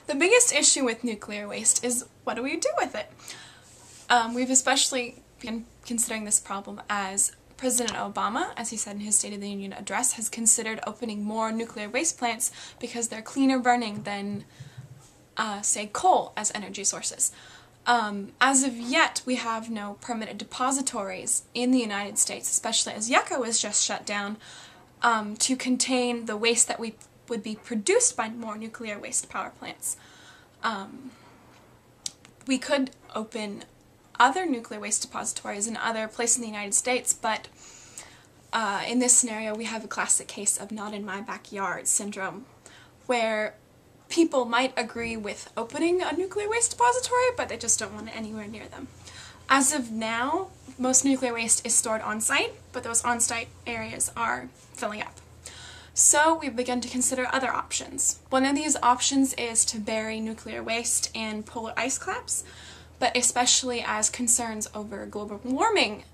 The biggest issue with nuclear waste is what do we do with it? We've especially been considering this problem as President Obama, as he said in his State of the Union address, has considered opening more nuclear waste plants because they're cleaner burning than, say, coal as energy sources. As of yet, we have no permanent depositories in the United States, especially as Yucca was just shut down, to contain the waste that would be produced by more nuclear waste power plants. We could open other nuclear waste depositories in other places in the United States, but in this scenario we have a classic case of not in my backyard syndrome, where people might agree with opening a nuclear waste depository, but they just don't want it anywhere near them. As of now, most nuclear waste is stored on-site, but those on-site areas are filling up. So we've begun to consider other options. One of these options is to bury nuclear waste in polar ice caps, but especially as concerns over global warming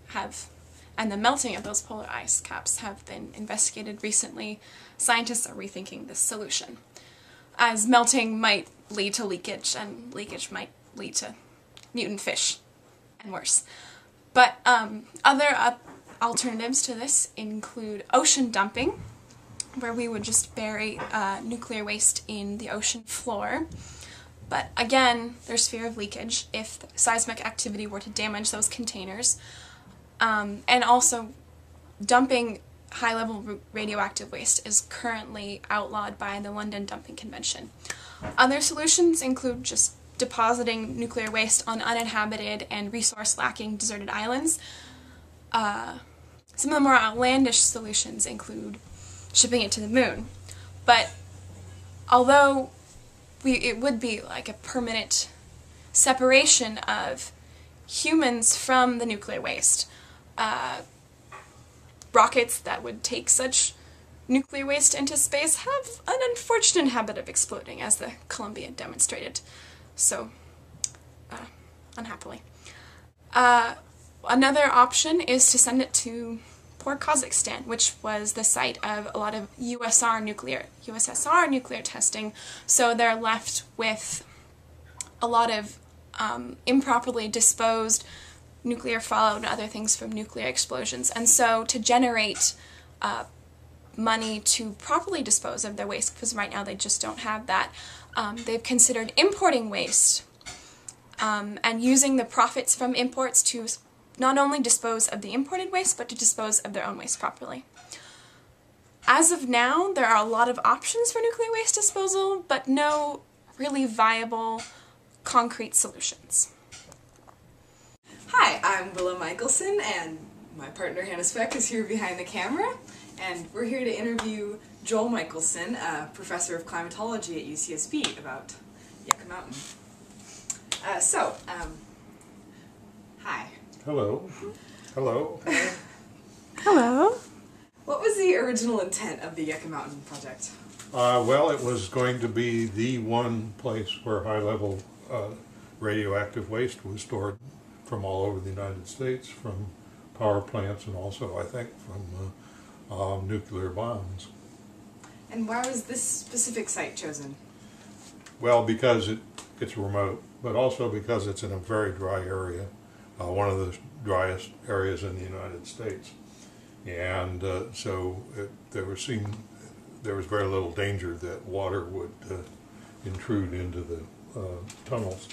and the melting of those polar ice caps have been investigated recently, scientists are rethinking this solution, as melting might lead to leakage, and leakage might lead to mutant fish, and worse. But other alternatives to this include ocean dumping, where we would just bury nuclear waste in the ocean floor. But again, there's fear of leakage if seismic activity were to damage those containers. And also, dumping high-level radioactive waste is currently outlawed by the London Dumping Convention. Other solutions include just depositing nuclear waste on uninhabited and resource-lacking deserted islands. Some of the more outlandish solutions include shipping it to the moon. But although it would be like a permanent separation of humans from the nuclear waste, rockets that would take such nuclear waste into space have an unfortunate habit of exploding, as the Columbia demonstrated so unhappily. Another option is to send it to poor Kazakhstan, which was the site of a lot of USSR nuclear testing, so they're left with a lot of improperly disposed nuclear fallout and other things from nuclear explosions. And so to generate money to properly dispose of their waste, because right now they just don't have that, they've considered importing waste and using the profits from imports to not only dispose of the imported waste, but to dispose of their own waste properly. As of now, there are a lot of options for nuclear waste disposal, but no really viable, concrete solutions. Hi, I'm Willa Michelson, and my partner Hannah Speck is here behind the camera, and we're here to interview Joel Michelson, a professor of climatology at UCSB, about Yucca Mountain. Hi. Hello. Hello. Hello. What was the original intent of the Yucca Mountain project? Well, it was going to be the one place where high-level radioactive waste was stored from all over the United States, from power plants and also, I think, from nuclear bombs. And why was this specific site chosen? Well, because it's remote, but also because it's in a very dry area. One of the driest areas in the United States, and so there was very little danger that water would intrude into the tunnels.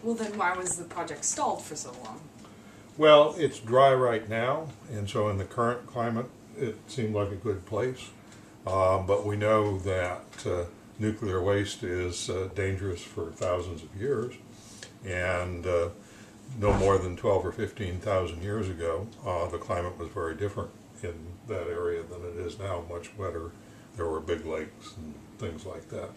Well, then why was the project stalled for so long? Well, it's dry right now, and so in the current climate it seemed like a good place, but we know that nuclear waste is dangerous for thousands of years, and no more than 12 or 15,000 years ago, the climate was very different in that area than it is now, much wetter. There were big lakes and things like that.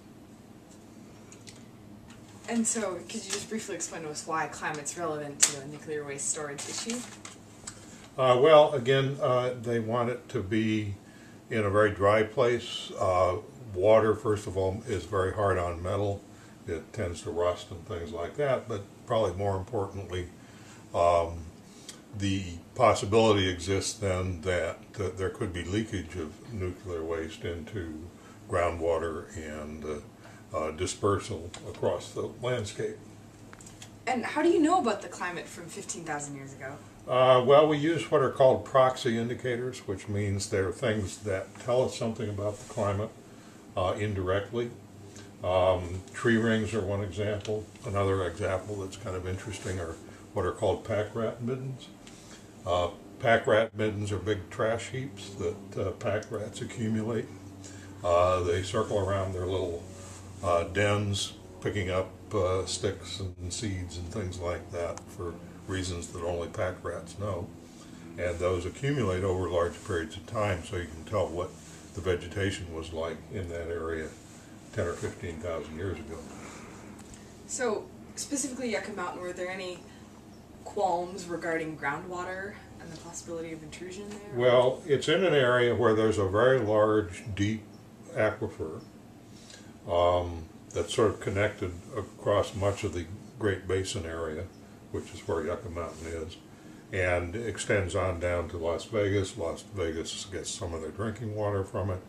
And so, could you just briefly explain to us why climate's relevant to the nuclear waste storage issue? Well, again, they want it to be in a very dry place. Water, first of all, is very hard on metal. It tends to rust and things like that, but probably more importantly, the possibility exists then that there could be leakage of nuclear waste into groundwater and dispersal across the landscape. And how do you know about the climate from 15,000 years ago? Well, we use what are called proxy indicators, which means they're things that tell us something about the climate indirectly. Tree rings are one example. Another example that's kind of interesting are what are called pack rat middens. Pack rat middens are big trash heaps that pack rats accumulate. They circle around their little dens, picking up sticks and seeds and things like that for reasons that only pack rats know. And those accumulate over large periods of time, so you can tell what the vegetation was like in that area 10 or 15,000 years ago. So, specifically Yucca Mountain, were there any qualms regarding groundwater and the possibility of intrusion there? Well, it's in an area where there's a very large, deep aquifer that's sort of connected across much of the Great Basin area, which is where Yucca Mountain is, and extends on down to Las Vegas. Las Vegas gets some of their drinking water from it.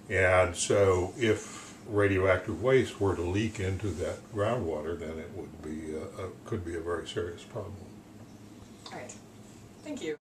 And so if radioactive waste were to leak into that groundwater, then it would be could be a very serious problem. All right. Thank you.